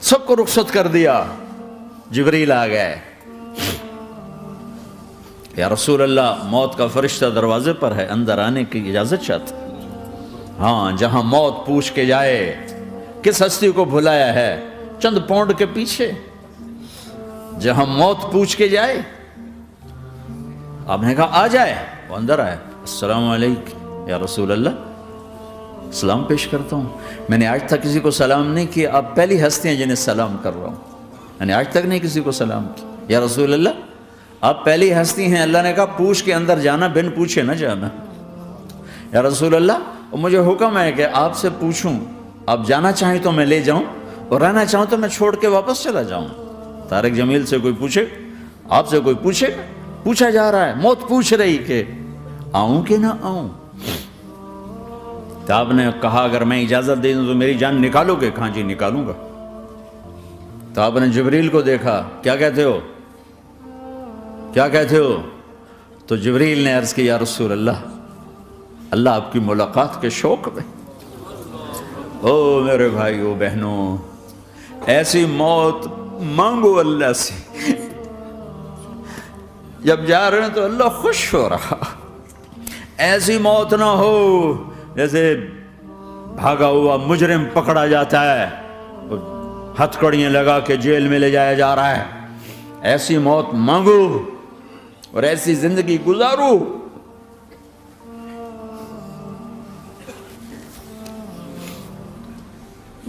سب کو رخصت کر دیا. جبریل آ گئے. یا رسول اللہ موت کا فرشتہ دروازے پر ہے, اندر آنے کی اجازت چاہتا. ہاں, جہاں موت پوچھ کے جائے کس ہستی کو بھلایا ہے, چند پونڈ کے پیچھے جہاں موت پوچھ کے جائے. آپ نے کہا آ جائے, وہ اندر آئے. السلام علیکم یا رسول اللہ, سلام پیش کرتا ہوں. میں نے آج تک کسی کو سلام نہیں کیا, آپ پہلی ہستی ہیں جنہیں سلام کر رہا ہوں. میں نے آج تک نہیں کسی کو سلام کیا. یا رسول اللہ آپ پہلی ہستی ہیں. اللہ نے کہا پوچھ کے اندر جانا, بن پوچھے نہ جانا. یا رسول اللہ مجھے حکم ہے کہ آپ سے پوچھوں, آپ جانا چاہیں تو میں لے جاؤں, اور رہنا چاہوں تو میں چھوڑ کے واپس چلا جاؤں. طارق جمیل سے کوئی پوچھے, آپ سے کوئی پوچھے, پوچھا جا رہا ہے, موت پوچھ رہی کہ آؤں کہ نہ آؤں. تو آپ نے کہا اگر میں اجازت دے دوں تو میری جان نکالو گے؟ کہاں جی نکالوں گا. تو آپ نے جبریل کو دیکھا, کیا کہتے ہو, کیا کہتے ہو؟ تو جبریل نے عرض کی یا رسول اللہ, اللہ آپ کی ملاقات کے شوق میں. او میرے بھائیو بہنوں, ایسی موت مانگو اللہ سے. جب جا رہے ہیں تو اللہ خوش ہو رہا. ایسی موت نہ ہو جیسے بھاگا ہوا مجرم پکڑا جاتا ہے, ہتھکڑیاں لگا کے جیل میں لے جایا جا رہا ہے. ایسی موت مانگو اور ایسی زندگی گزارو.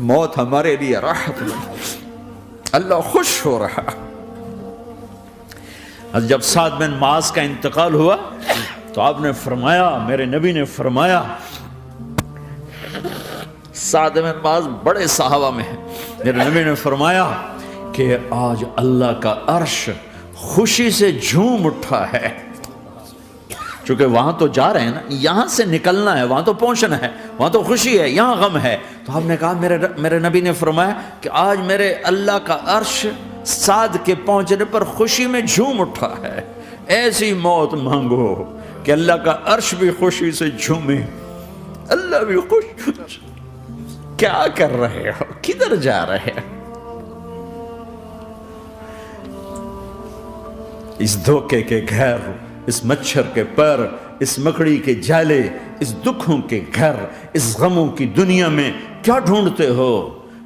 موت ہمارے لیے راحت ہے, اللہ خوش ہو رہا. جب سعد بن معاذ کا انتقال ہوا تو آپ نے فرمایا, میرے نبی نے فرمایا, سعد بن معاذ بڑے صحابہ میں ہیں, میرے نبی نے فرمایا کہ آج اللہ کا عرش خوشی سے جھوم اٹھا ہے. چونکہ وہاں تو جا رہے ہیں نا, یہاں سے نکلنا ہے, وہاں تو پہنچنا ہے, وہاں تو خوشی ہے, یہاں غم ہے. تو آپ نے کہا, میرے نبی نے فرمایا کہ آج میرے اللہ کا عرش سعد کے پہنچنے پر خوشی میں جھوم اٹھا ہے. ایسی موت مانگو کہ اللہ کا عرش بھی خوشی سے جھومے, اللہ بھی خوش. کیا کر رہے ہو, کدھر جا رہے ہو؟ اس دھوکے کے گھر, اس مچھر کے پر, اس مکڑی کے جالے, اس دکھوں کے گھر, اس غموں کی دنیا میں کیا ڈھونڈتے ہو؟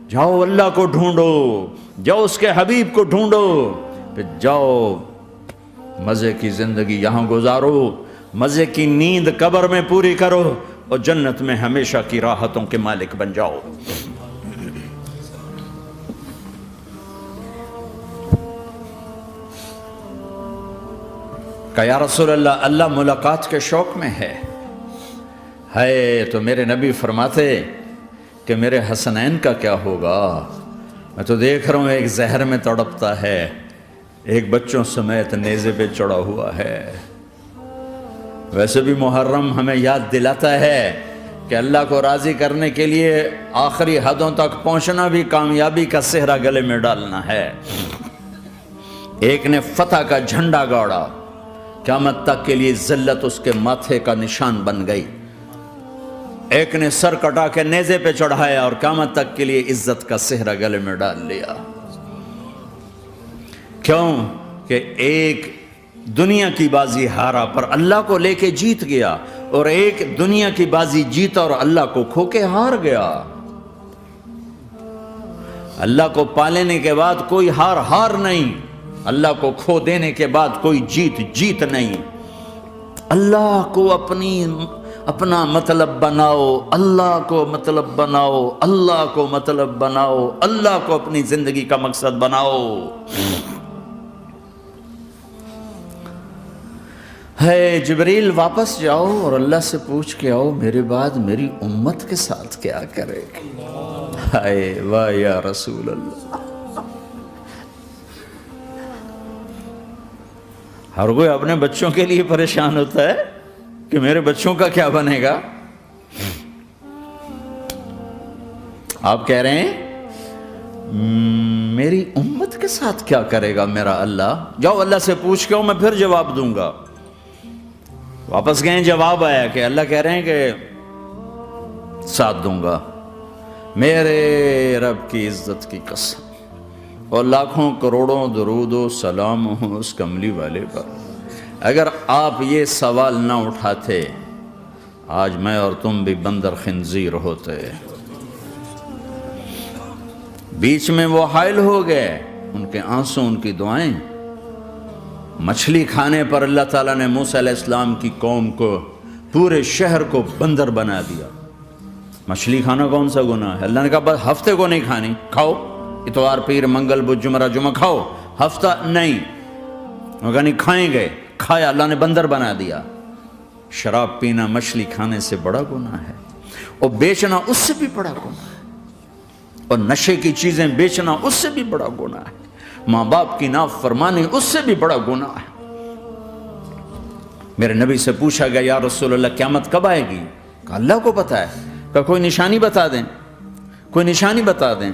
جاؤ اللہ کو ڈھونڈو, جاؤ اس کے حبیب کو ڈھونڈو, پھر جاؤ مزے کی زندگی یہاں گزارو, مزے کی نیند قبر میں پوری کرو, اور جنت میں ہمیشہ کی راحتوں کے مالک بن جاؤ. کہ یا رسول اللہ, اللہ ملاقات کے شوق میں ہے. تو میرے نبی فرماتے کہ میرے حسنین کا کیا ہوگا؟ میں تو دیکھ رہا ہوں ایک زہر میں تڑپتا ہے, ایک بچوں سمیت نیزے پہ چڑھا ہوا ہے. ویسے بھی محرم ہمیں یاد دلاتا ہے کہ اللہ کو راضی کرنے کے لیے آخری حدوں تک پہنچنا بھی کامیابی کا صحرا گلے میں ڈالنا ہے. ایک نے فتح کا جھنڈا گاڑا, قیامت تک کے لیے ذلت اس کے ماتھے کا نشان بن گئی. ایک نے سر کٹا کے نیزے پہ چڑھایا اور قیامت تک کے لیے عزت کا صحرا گلے میں ڈال لیا. کیوں کہ ایک دنیا کی بازی ہارا پر اللہ کو لے کے جیت گیا, اور ایک دنیا کی بازی جیتا اور اللہ کو کھو کے ہار گیا. اللہ کو پالینے کے بعد کوئی ہار نہیں, اللہ کو کھو دینے کے بعد کوئی جیت نہیں. اللہ کو اپنا مطلب بناؤ, اللہ کو مطلب بناؤ, اللہ کو مطلب بناؤ, اللہ کو اپنی زندگی کا مقصد بناؤ. جبریل واپس جاؤ اور اللہ سے پوچھ کے آؤ میرے بعد میری امت کے ساتھ کیا کرے گا. واہ یا رسول اللہ. ہر کوئی اپنے بچوں کے لیے پریشان ہوتا ہے کہ میرے بچوں کا کیا بنے گا. آپ کہہ رہے ہیں میری امت کے ساتھ کیا کرے گا میرا اللہ. جاؤ اللہ سے پوچھ کے آؤ, میں پھر جواب دوں گا. واپس گئے, جواب آیا کہ اللہ کہہ رہے ہیں کہ ساتھ دوں گا. میرے رب کی عزت کی قسم, اور لاکھوں کروڑوں درود و سلام ہوں اس کملی والے پر۔ اگر آپ یہ سوال نہ اٹھاتے آج میں اور تم بھی بندر خنزیر ہوتے۔ بیچ میں وہ حائل ہو گئے، ان کے آنسو، ان کی دعائیں۔ مچھلی کھانے پر اللہ تعالیٰ نے موسیٰ علیہ السلام کی قوم کو، پورے شہر کو بندر بنا دیا۔ مچھلی کھانا کون سا گناہ ہے؟ اللہ نے کہا بس ہفتے کو نہیں کھانی، کھاؤ، اتوار پیر منگل بدھ جمعہ جمعہ کھاؤ، ہفتہ نہیں۔ وہ کہا نہیں کھائیں گے، کھایا، اللہ نے بندر بنا دیا۔ شراب پینا مچھلی کھانے سے بڑا گناہ ہے، اور بیچنا اس سے بھی بڑا گناہ ہے، اور نشے کی چیزیں بیچنا اس سے بھی بڑا گناہ ہے، ماں باپ کی نافرمانی اس سے بھی بڑا گناہ ہے۔ میرے نبی سے پوچھا گیا یا رسول اللہ قیامت کب آئے گی؟ کہا اللہ کو پتہ ہے۔ کہا کوئی نشانی بتا دیں، کوئی نشانی بتا دیں۔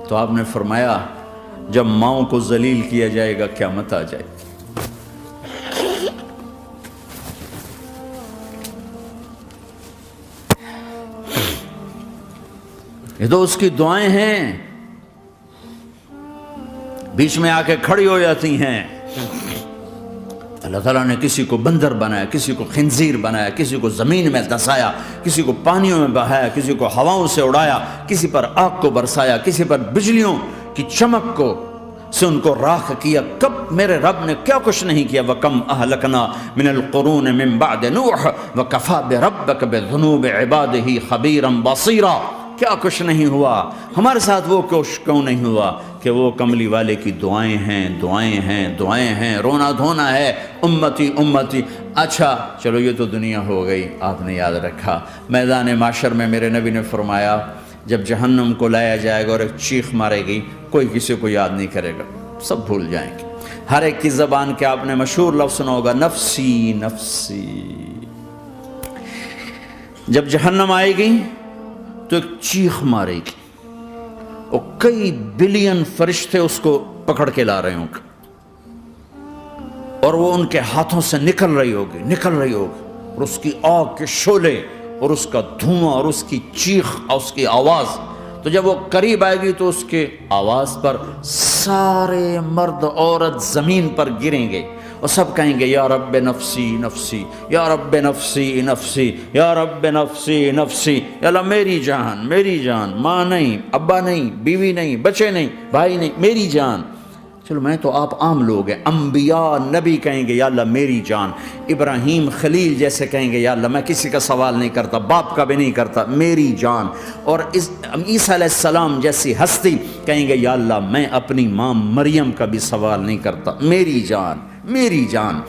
تو آپ نے فرمایا جب ماؤں کو ذلیل کیا جائے گا قیامت آ جائے گی۔ یہ تو اس کی دعائیں ہیں، بیچ میں آ کے کھڑی ہو جاتی ہیں۔ اللہ تعالیٰ نے کسی کو بندر بنایا، کسی کو خنزیر بنایا، کسی کو زمین میں دسایا، کسی کو پانیوں میں بہایا، کسی کو ہواؤں سے اڑایا، کسی پر آگ کو برسایا، کسی پر بجلیوں کی چمک کو سے ان کو راکھ کیا۔ کب میرے رب نے کیا کچھ نہیں کیا۔ وَكَمْ أَهْلَكْنَا مِنَ الْقُرُونِ مِن بَعْدِ نُوحٍ وَكَفَىٰ بِرَبِّكَ بِذُنُوبِ عِبَادِهِ خَبِيرًا بَصِيرًا۔ کیا کچھ نہیں ہوا، ہمارے ساتھ وہ کچھ کیوں نہیں ہوا کہ وہ کملی والے کی دعائیں ہیں، دعائیں ہیں، دعائیں ہیں، رونا دھونا ہے، امتی امتی۔ اچھا چلو یہ تو دنیا ہو گئی، آپ نے یاد رکھا۔ میدان معاشر میں میرے نبی نے فرمایا جب جہنم کو لایا جائے گا اور ایک چیخ مارے گی، کوئی کسی کو یاد نہیں کرے گا، سب بھول جائیں گے۔ ہر ایک کی زبان کے آپ نے مشہور لفظ سنا ہوگا نفسی نفسی۔ جب جہنم آئے گی تو ایک چیخ مارے گی، اور کئی بلین فرشتے اس کو پکڑ کے لا رہے ہوں گے، اور وہ ان کے ہاتھوں سے نکل رہی ہوگی، اور اس کی آگ کے شعلے اور اس کا دھواں اور اس کی چیخ اور اس کی آواز۔ تو جب وہ قریب آئے گی تو اس کے آواز پر سارے مرد عورت زمین پر گریں گے اور سب کہیں گے یا رب نفسی نفسی، یا رب نفسی نفسی، یا رب نفسی نفسی۔ یا اللہ میری جان، میری جان، ماں نہیں، ابا نہیں، بیوی نہیں، بچے نہیں، بھائی نہیں، میری جان۔ چلو میں تو آپ عام لوگ ہیں، انبیاء نبی کہیں گے یا اللہ میری جان، ابراہیم خلیل جیسے کہیں گے یا اللہ میں کسی کا سوال نہیں کرتا، باپ کا بھی نہیں کرتا، میری جان۔ اور عیسیٰ علیہ السلام جیسی ہستی کہیں گے یا اللہ میں اپنی ماں مریم کا بھی سوال نہیں کرتا، میری جان، میری جان۔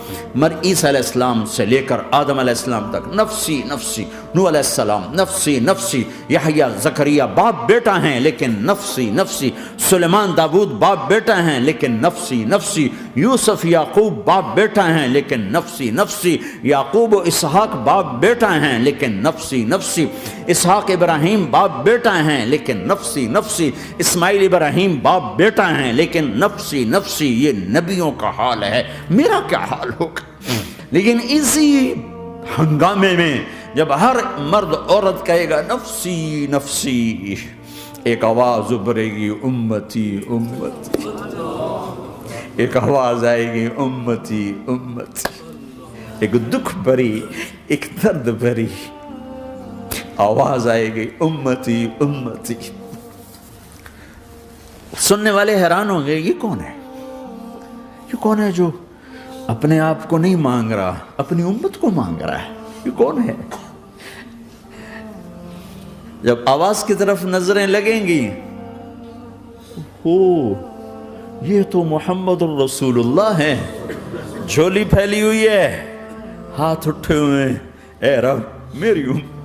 عیسیٰ علیہ السلام سے لے کر آدم علیہ السلام تک نفسی نفسی، نوح علیہ السلام نفسی نفسی، یحییٰ زکریا باپ بیٹا ہیں لیکن نفسی نفسی، سلیمان داؤد باپ بیٹا ہیں لیکن نفسی نفسی، یوسف یعقوب باپ بیٹا ہیں لیکن نفسی نفسی، یعقوب و اسحاق باپ بیٹا ہیں لیکن نفسی نفسی، اسحاق ابراہیم باپ بیٹا ہیں لیکن نفسی نفسی، اسماعیل ابراہیم باپ بیٹا ہیں لیکن نفسی نفسی۔ یہ نبیوں کا حال ہے، میرا کیا حال ہوگا؟ لیکن اسی ہنگامے میں جب ہر مرد عورت کہے گا نفسی نفسی، ایک آواز ابھرے گی امتی امتی، ایک آواز آئے گی امتی امتی، ایک دکھ بھری، ایک درد بھری آواز آئے گی امتی امتی۔ سننے والے حیران ہوں گے یہ کون ہے، یہ کون ہے جو اپنے آپ کو نہیں مانگ رہا، اپنی امت کو مانگ رہا ہے، یہ کون ہے؟ جب آواز کی طرف نظریں لگیں گی، یہ تو محمد الرسول اللہ ہے، جھولی پھیلی ہوئی ہے، ہاتھ اٹھے ہوئے ہیں، اے رب میری امت۔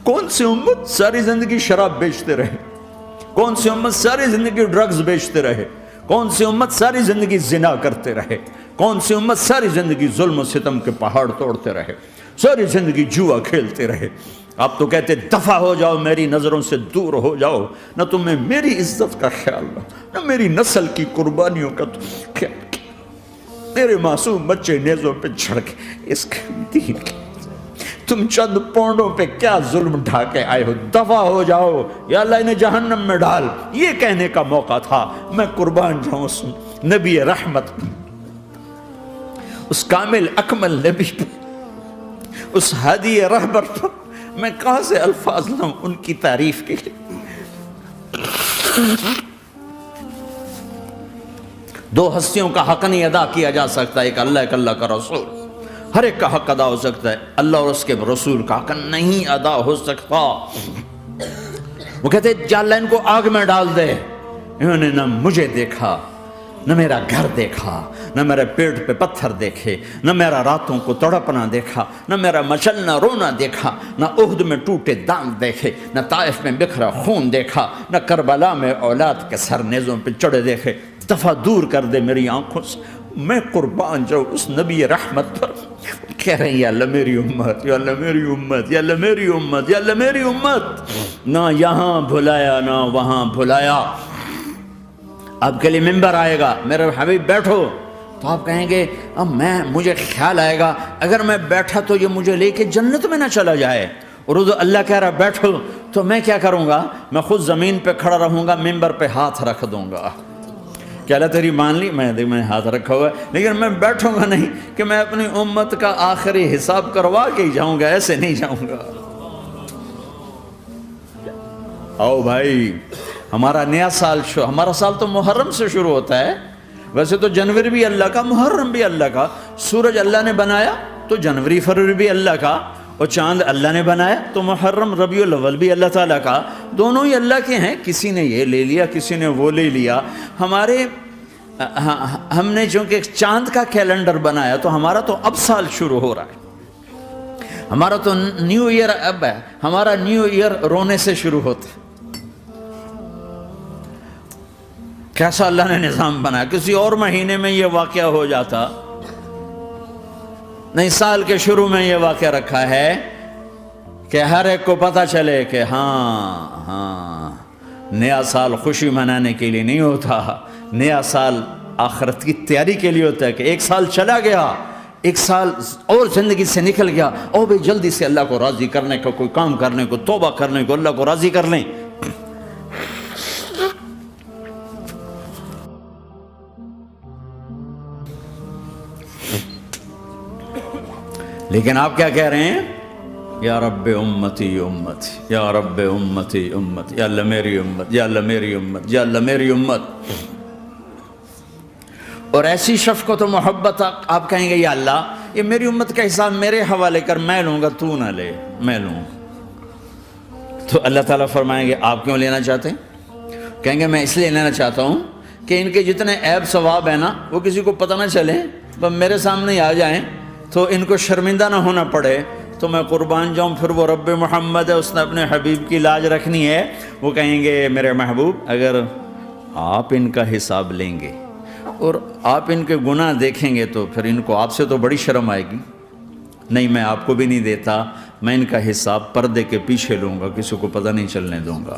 کون سی امت ساری زندگی شراب بیچتے رہے؟ کون سی امت ساری زندگی ڈرگز بیچتے رہے؟ کون سی امت ساری زندگی زنا کرتے رہے؟ کون سی امت ساری زندگی ظلم و ستم کے پہاڑ توڑتے رہے؟ ساری زندگی جوا کھیلتے رہے؟ آپ تو کہتے دفع ہو جاؤ، میری نظروں سے دور ہو جاؤ، نہ تمہیں میری عزت کا خیال نہ میری نسل کی قربانیوں کا خیال، میرے معصوم بچے نیزوں پہ جھڑ کے اس کے دین تم چند پونڈوں پہ کیا ظلم ڈھا کے آئے ہو، دفع ہو جاؤ یا اللہ انہیں جہنم میں ڈال، یہ کہنے کا موقع تھا۔ میں قربان جاؤں اس نبی رحمت، اس کامل اکمل نبی پر، اس ہادی رہبر پر میں کہاں سے الفاظ لوں ان کی تعریف کے لیے۔ دو ہستیوں کا حق نہیں ادا کیا جا سکتا، ایک اللہ، ایک اللہ کا رسول۔ ہر ایک کا حق ادا ہو سکتا ہے، اللہ اور اس کے رسول کا حق نہیں ادا ہو سکتا۔ وہ کہتے جا اللہ ان کو آگ میں ڈال دے۔ انہوں نے نہ مجھے دیکھا، نہ میرا گھر دیکھا، نہ میرے پیٹ پہ پتھر دیکھے، نہ میرا راتوں کو تڑپنا دیکھا، نہ میرا مچلنا رونا دیکھا، نہ احد میں ٹوٹے دانت دیکھے، نہ طائف میں بکھرا خون دیکھا، نہ کربلا میں اولاد کے سر نیزوں پہ چڑھے دیکھے۔ دفعہ دور کر دے میری آنکھوں سے، میں قربان جاؤں اس نبی رحمت پر۔ کہہ رہے ہیں یا اللہ میری امت، یا اللہ میری امت، یا اللہ میری امت، یا اللہ میری امت۔ نہ یہاں بھلایا نہ وہاں بھلایا۔ آپ کے لیے ممبر آئے گا، میرے حبیب بیٹھو، تو آپ کہیں گے اب مجھے خیال آئے گا اگر میں بیٹھا تو یہ مجھے لے کے جنت میں نہ چلا جائے، اور اللہ کہہ رہا بیٹھو تو میں کیا کروں گا؟ میں خود زمین پہ کھڑا رہوں گا، ممبر پہ ہاتھ رکھ دوں گا کہ اللہ تیری مان لی، میں ہاتھ رکھا ہوا ہے، لیکن میں بیٹھوں گا نہیں کہ میں اپنی امت کا آخری حساب کروا کے ہی جاؤں گا، ایسے نہیں جاؤں گا۔ آؤ بھائی، ہمارا نیا سال ہمارا سال تو محرم سے شروع ہوتا ہے، ویسے تو جنوری بھی اللہ کا، محرم بھی اللہ کا، سورج اللہ نے بنایا تو جنوری فروری بھی اللہ کا، اور چاند اللہ نے بنایا تو محرم ربیع الاول بھی اللہ تعالیٰ کا، دونوں ہی اللہ کے ہیں۔ کسی نے یہ لے لیا، کسی نے وہ لے لیا۔ ہم نے چونکہ چاند کا کیلنڈر بنایا تو ہمارا تو اب سال شروع ہو رہا ہے، ہمارا تو نیو ایئر اب ہے، ہمارا نیو ایئر رونے سے شروع ہوتا ہے۔ کیسا اللہ نے نظام بنایا، کسی اور مہینے میں یہ واقعہ ہو جاتا، نہیں سال کے شروع میں یہ واقعہ رکھا ہے کہ ہر ایک کو پتہ چلے کہ ہاں نیا سال خوشی منانے کے لیے نہیں ہوتا، نیا سال آخرت کی تیاری کے لیے ہوتا ہے کہ ایک سال چلا گیا، ایک سال اور زندگی سے نکل گیا، اور بھی جلدی سے اللہ کو راضی کرنے کا کوئی کام کرنے کو، توبہ کرنے کو، اللہ کو راضی کر لیں۔ لیکن آپ کیا کہہ رہے ہیں؟ یا رب امتی امت، یا رب امتی امت، یا اللہ میری امت، یا اللہ میری امت، یا اللہ میری امت۔ اور ایسی شفقت و محبت آپ کہیں گے یا اللہ یہ میری امت کا حساب میرے حوالے کر، میں لوں گا، تو نہ لے، میں لوں۔ تو اللہ تعالیٰ فرمائیں گے آپ کیوں لینا چاہتے ہیں؟ کہیں گے میں اس لیے لینا چاہتا ہوں کہ ان کے جتنے عیب ثواب ہیں نا وہ کسی کو پتہ نہ چلے، تو میرے سامنے آ جائیں تو ان کو شرمندہ نہ ہونا پڑے، تو میں قربان جاؤں۔ پھر وہ رب محمد ہے، اس نے اپنے حبیب کی لاج رکھنی ہے، وہ کہیں گے میرے محبوب اگر آپ ان کا حساب لیں گے اور آپ ان کے گناہ دیکھیں گے تو پھر ان کو آپ سے تو بڑی شرم آئے گی، نہیں میں آپ کو بھی نہیں دیتا، میں ان کا حساب پردے کے پیچھے لوں گا، کسی کو پتہ نہیں چلنے دوں گا۔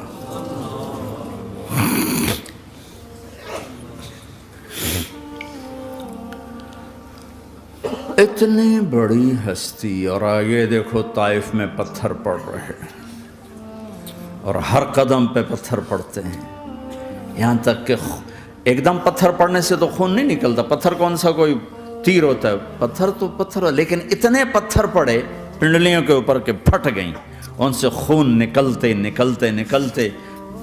اتنی بڑی ہستی، اور آگے دیکھو طائف میں پتھر پڑ رہے ہیں، اور ہر قدم پہ پتھر پڑتے ہیں، یہاں تک کہ ایک دم پتھر پڑنے سے تو خون نہیں نکلتا، پتھر کون سا کوئی تیر ہوتا ہے، پتھر تو پتھر، لیکن اتنے پتھر پڑے پنڈلیوں کے اوپر کے پھٹ گئیں، ان سے خون نکلتے نکلتے نکلتے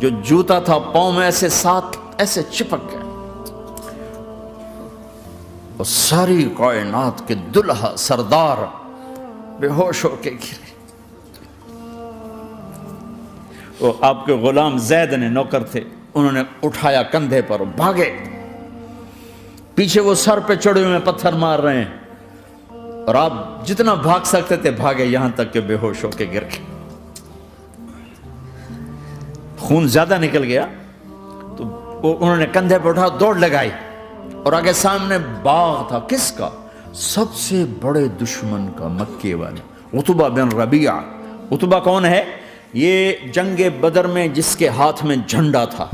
جو جوتا تھا پاؤں میں ایسے ساتھ ایسے چپک گیا، اور ساری کائنات کے دلہا سردار بے ہوش ہو کے گرے۔ وہ آپ کے غلام زید نے نوکر تھے، انہوں نے اٹھایا کندھے پر، بھاگے، پیچھے وہ سر پہ چڑھے ہوئے پتھر مار رہے ہیں، اور آپ جتنا بھاگ سکتے تھے بھاگے، یہاں تک کہ بے ہوش ہو کے گر گئے۔ خون زیادہ نکل گیا تو انہوں نے کندھے پہ اٹھا، دوڑ لگائی، اور آگے سامنے باغ تھا، کس کا؟ سب سے بڑے دشمن کا، مکے والے عتبہ بن ربیعہ۔ عتبہ کون ہے؟ یہ جنگ بدر میں جس کے ہاتھ میں جھنڈا تھا،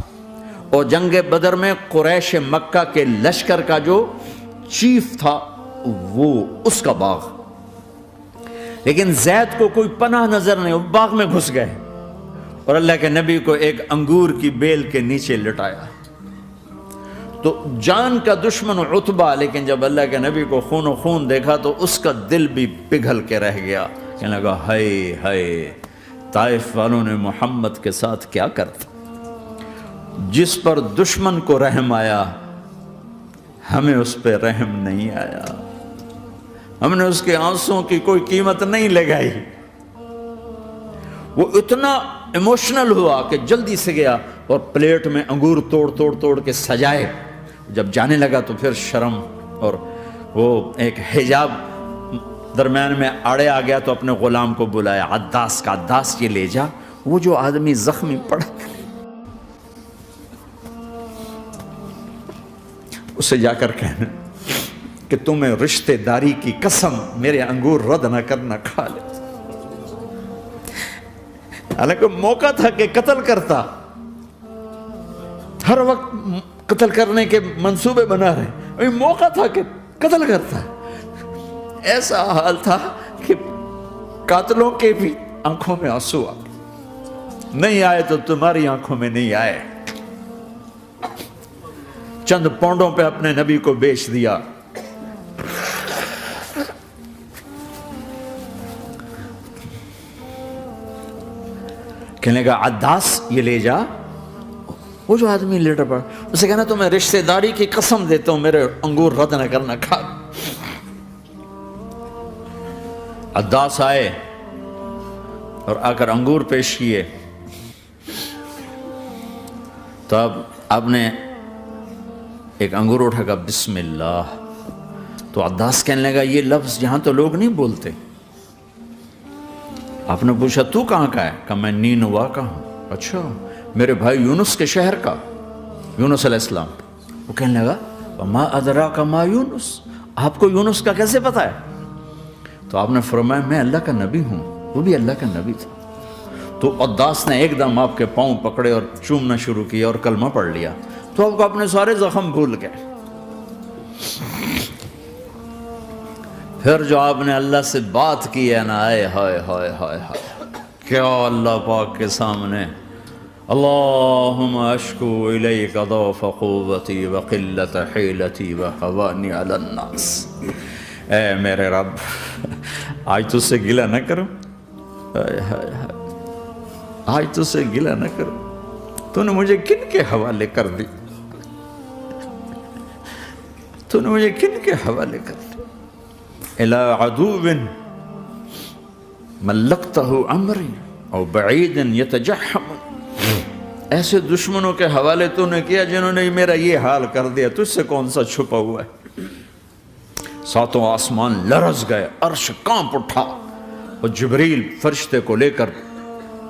اور جنگ بدر میں قریش مکہ کے لشکر کا جو چیف تھا وہ، اس کا باغ۔ لیکن زید کو کوئی پناہ نظر نہیں، وہ باغ میں گھس گئے اور اللہ کے نبی کو ایک انگور کی بیل کے نیچے لٹایا۔ تو جان کا دشمن عتبہ، لیکن جب اللہ کے نبی کو خون و خون دیکھا تو اس کا دل بھی پگھل کے رہ گیا، کہنے لگا ہائے ہائے، طائف والوں نے محمد کے ساتھ کیا کرتا۔ جس پر دشمن کو رحم آیا ہمیں اس پہ رحم نہیں آیا، ہم نے اس کے آنسوں کی کوئی قیمت نہیں لگائی۔ وہ اتنا ایموشنل ہوا کہ جلدی سے گیا اور پلیٹ میں انگور توڑ کے سجائے۔ جب جانے لگا تو پھر شرم اور وہ ایک حجاب درمیان میں آڑے آ گیا، تو اپنے غلام کو بلایا، عداس کا، عداس یہ لے جا وہ جو آدمی زخمی پڑا اسے جا کر کہنا کہ تمہیں رشتہ داری کی قسم میرے انگور رد نہ کرنا، کھا لے۔ حالانکہ موقع تھا کہ قتل کرتا، ہر وقت قتل کرنے کے منصوبے بنا رہے، ابھی موقع تھا کہ قتل کرتا۔ ایسا حال تھا کہ قاتلوں کے بھی آنکھوں میں آنسو آ گئے، نہیں آئے تو تمہاری آنکھوں میں نہیں آئے۔ چند پونڈوں پہ اپنے نبی کو بیچ دیا۔ کہنے لگا عداس یہ لے جا، وہ جو آدمی لیٹر پڑا، اسے کہنا تو میں رشتہ داری کی قسم دیتا ہوں میرے انگور رد نہ کرنا، کھا۔ عداس آئے اور آ کر انگور پیش کیے، تو اب آپ نے ایک انگور اٹھا کر بسم اللہ، تو عداس کہنے لگا یہ لفظ یہاں تو لوگ نہیں بولتے۔ آپ نے پوچھا تو کہاں کا ہے؟ کہا میں نینوا کا ہوں۔ اچھا، میرے بھائی یونس کے شہر کا، یونس علیہ السلام۔ وہ کہنے لگا وما ادراک ما یونس، آپ کو یونس کا کیسے پتا ہے؟ تو آپ نے فرمایا میں اللہ کا نبی ہوں، وہ بھی اللہ کا نبی تھا۔ تو عداس نے ایک دم آپ کے پاؤں پکڑے اور چومنا شروع کیا اور کلمہ پڑھ لیا، تو آپ کو اپنے سارے زخم بھول گئے۔ پھر جو آپ نے اللہ سے بات کی ہے نا، آئے ہائے ہائے ہائے ہائے، کیا اللہ پاک کے سامنے اللہم اشکو الیک ضعف قوتی وقلت حیلتی وقوانی علی الناس، اے میرے رب آج تجھ سے گلہ نہ کروں، آج تجھ سے گلہ نہ کروں، تو نے مجھے کن کے حوالے کر دی، تو نے مجھے کن کے حوالے کر دی، الی عدو ملکتہ عمری او بعید یتجحم، ایسے دشمنوں کے حوالے تو نے کیا جنہوں نے میرا یہ حال کر دیا، تجھ سے کون سا چھپا ہوا ہے۔ ساتوں آسمان لرز گئے، عرش کانپ اٹھا، اور جبریل فرشتے کو لے کر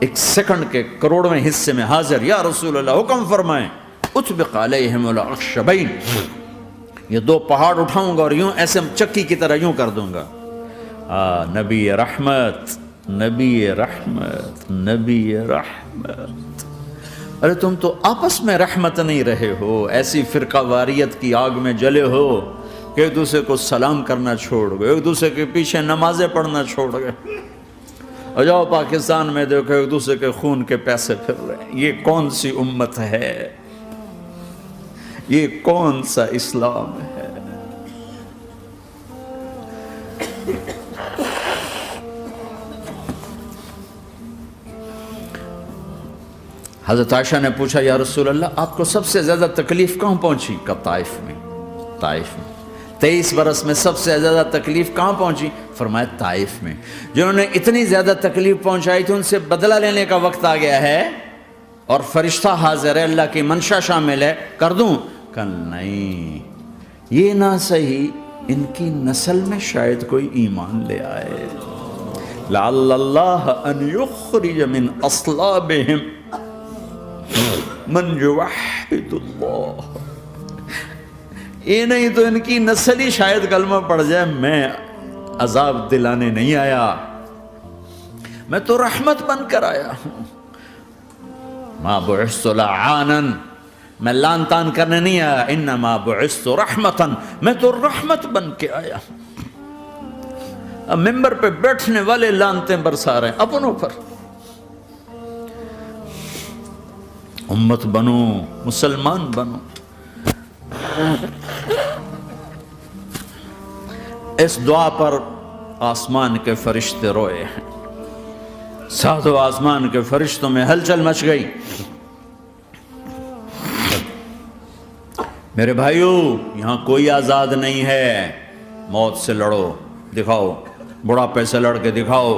ایک سیکنڈ کے کروڑویں حصے میں حاضر، یا رسول اللہ حکم فرمائیں اطبق علیہم الاخشبین، یہ دو پہاڑ اٹھاؤں گا اور یوں ایسے چکی کی طرح یوں کر دوں گا۔ نبی رحمت، نبی رحمت، نبی رحمت۔ ارے تم تو آپس میں رحمت نہیں رہے ہو، ایسی فرقہ واریت کی آگ میں جلے ہو کہ ایک دوسرے کو سلام کرنا چھوڑ گئے، ایک دوسرے کے پیچھے نمازیں پڑھنا چھوڑ گئے، اور جاؤ پاکستان میں دیکھو ایک دوسرے کے خون کے پیسے پھر رہے ہیں۔ یہ کون سی امت ہے؟ یہ کون سا اسلام ہے؟ حضرت عائشہ نے پوچھا یا رسول اللہ آپ کو سب سے زیادہ تکلیف کہاں پہنچی؟ کہا طائف میں، طائف میں۔ 23 برس میں سب سے زیادہ تکلیف کہاں پہنچی؟ فرمایا طائف میں۔ جنہوں نے اتنی زیادہ تکلیف پہنچائی تھی ان سے بدلہ لینے کا وقت آ گیا ہے، اور فرشتہ حاضر ہے، اللہ کی منشا شامل ہے، کر دوں؟ کہ نہیں، یہ نہ صحیح، ان کی نسل میں شاید کوئی ایمان لے آئے، لعل اللہ ان یخرج من اصلابہم من یوحد اللہ، یہ نہیں تو ان کی نسل ہی شاید کلمہ پڑھ جائے۔ میں عذاب دلانے نہیں آیا، میں تو رحمت بن کر آیا ہوں۔ ما بعثت لعانا، میں لان تان کرنے نہیں آیا، انما بعثت رحمتا، میں تو رحمت بن کے آیا ہوں۔ اب ممبر پہ بیٹھنے والے لانتیں برسا رہے ہیں اپنوں پر. امت بنو، مسلمان بنو. اس دعا پر آسمان کے فرشتے روئے ہیں. ساتوں آسمان کے فرشتوں میں ہلچل مچ گئی. میرے بھائیو، یہاں کوئی آزاد نہیں ہے. موت سے لڑو، دکھاؤ. بڑھاپے سے لڑ کے دکھاؤ.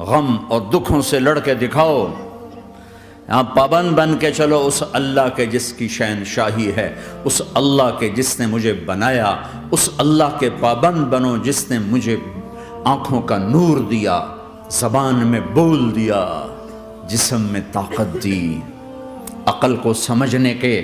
غم اور دکھوں سے لڑ کے دکھاؤ. یہاں پابند بن کے چلو اس اللہ کے جس کی شہنشاہی ہے، اس اللہ کے جس نے مجھے بنایا. اس اللہ کے پابند بنو جس نے مجھے آنکھوں کا نور دیا، زبان میں بول دیا، جسم میں طاقت دی، عقل کو سمجھنے کے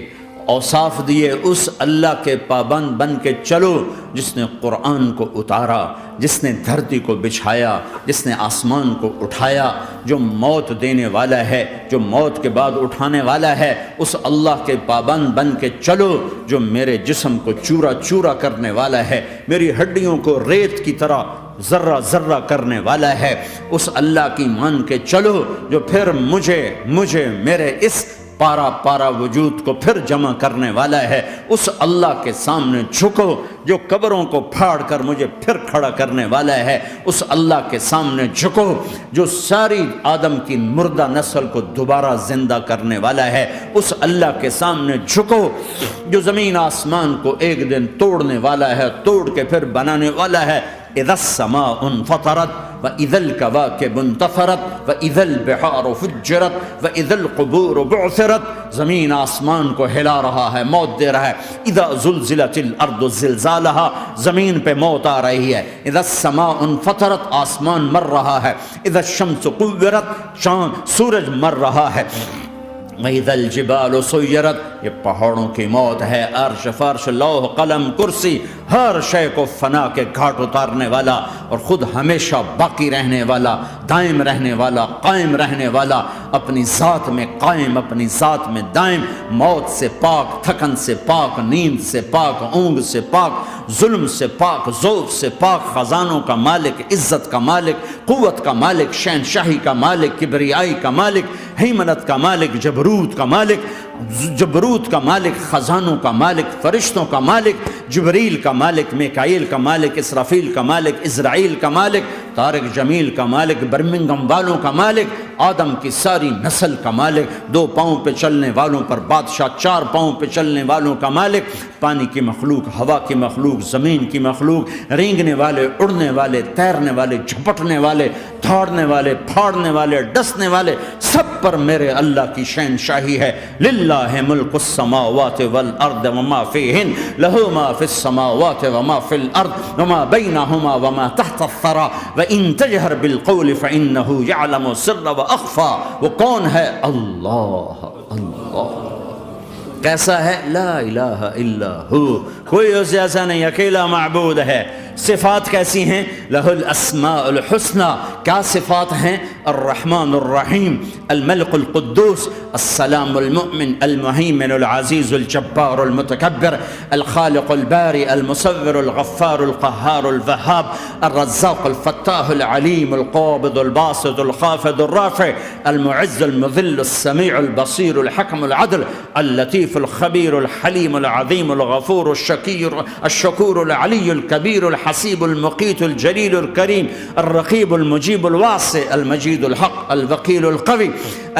اوصاف دیے. اس اللہ کے پابند بن کے چلو جس نے قرآن کو اتارا، جس نے دھرتی کو بچھایا، جس نے آسمان کو اٹھایا، جو موت دینے والا ہے، جو موت کے بعد اٹھانے والا ہے. اس اللہ کے پابند بن کے چلو جو میرے جسم کو چورا چورا کرنے والا ہے، میری ہڈیوں کو ریت کی طرح ذرہ ذرہ کرنے والا ہے. اس اللہ کی مان کے چلو جو پھر مجھے میرے اس پارا پارا وجود کو پھر جمع کرنے والا ہے. اس اللہ کے سامنے جھکو جو قبروں کو پھاڑ کر مجھے پھر کھڑا کرنے والا ہے. اس اللہ کے سامنے جھکو جو ساری آدم کی مردہ نسل کو دوبارہ زندہ کرنے والا ہے. اس اللہ کے سامنے جھکو جو زمین آسمان کو ایک دن توڑنے والا ہے، توڑ کے پھر بنانے والا ہے. اذا السماء انفطرت واذا الكواكب انتثرت واذا البحار فجرت واذا القبور بعثرت. زمین آسمان کو ہلا رہا ہے، موت دے رہا ہے. اذا زلزلت الارض زلزالها، زمین پہ موت آ رہی ہے. اذا السماء انفطرت، آسمان مر رہا ہے. اذا الشمس قورت، سورج مر رہا ہے. وَإِذَا الْجِبَالُ سُيِّرَتْ، یہ پہاڑوں کی موت ہے. عرش فرش لوح قلم کرسی ہر شے کو فنا کے گھاٹ اتارنے والا اور خود ہمیشہ باقی رہنے والا، دائم رہنے والا، قائم رہنے والا، اپنی ذات میں قائم، اپنی ذات میں دائم، موت سے پاک، تھکن سے پاک، نیند سے پاک، اونگ سے پاک، ظلم سے پاک، ذوق سے پاک، خزانوں کا مالک، عزت کا مالک، قوت کا مالک، شہنشاہی کا مالک، کبریائی کا مالک، ہیمنت کا مالک، جبروت کا مالک، جبروت کا مالک، خزانوں کا مالک، فرشتوں کا مالک، جبریل کا مالک، میکائیل کا مالک، اسرافیل کا مالک، اسرائیل کا مالک، طارق جمیل کا مالک، برمنگم والوں کا مالک، آدم کی ساری نسل کا مالک، 2 پاؤں پہ چلنے والوں پر بادشاہ، 4 پاؤں پہ چلنے والوں کا مالک، پانی کی مخلوق، ہوا کی مخلوق، زمین کی مخلوق، رینگنے والے، اڑنے والے، تیرنے والے، جھپٹنے والے، دھاڑنے والے، پھاڑنے والے، ڈسنے والے، سب پر میرے اللہ کی شہنشاہی ہے. للہ ملک السماوات والارض وما فیہن، لہ ما فی السماوات وما فی الارض وما بینہما وما تحت الثری وان تجہر بالقول فانہ یعلم السر واخفی. وہ کون ہے؟ اللہ. اللہ کیسا ہے؟ لا الہ الا ہو، کوئی اس جیسا نہیں، اکیلا معبود ہے. صفات کیسی ہیں؟ لہ الاسماء الحسنى. کیا صفات ہیں؟ الرحمن الرحیم، الملک القدوس، السلام المؤمن، المہیمن العزیز الجبار المتکبر، الخالق الباری المصور الغفار القہار الوہاب، الرزاق الفتاح العلیم القابض الباسط الخافض الرافع، المعز المذل السمیع البصیر الحکم العدل، اللطیف الخبیر الحلیم العظیم الغفور الشکور العلی الکبیر الحسیب المقیت الجلیل الکریم، الرقیب المجیب الواسع، المجید الحق، الوکیل القوی،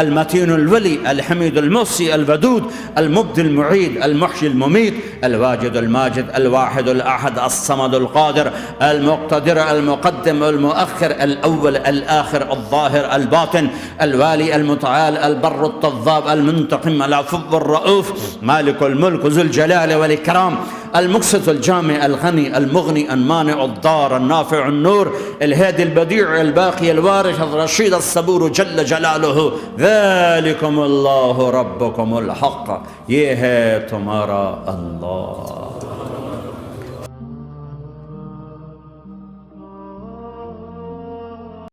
المتین الولی، الحمید المحصی، الودود، المبدی المعید، المحیی الممیت، الواجد الماجد، الواحد الاحد، الصمد القادر، المقتدر، المقدم، المؤخر، الاول، الاخر، الظاهر، الباطن، الوالي، المتعال، البر التضاب، المنتقم، العفو الرؤوف، مالك الملك ذو الجلال والإكرام، المقسط الجامع الغني المغني المانع الضار النافع النور، الهادي البديع الباقي الوارث الرشيد الصبور جل جلاله. ذلكم اللہ ربکم الحق، یہ ہے تمہارا اللہ.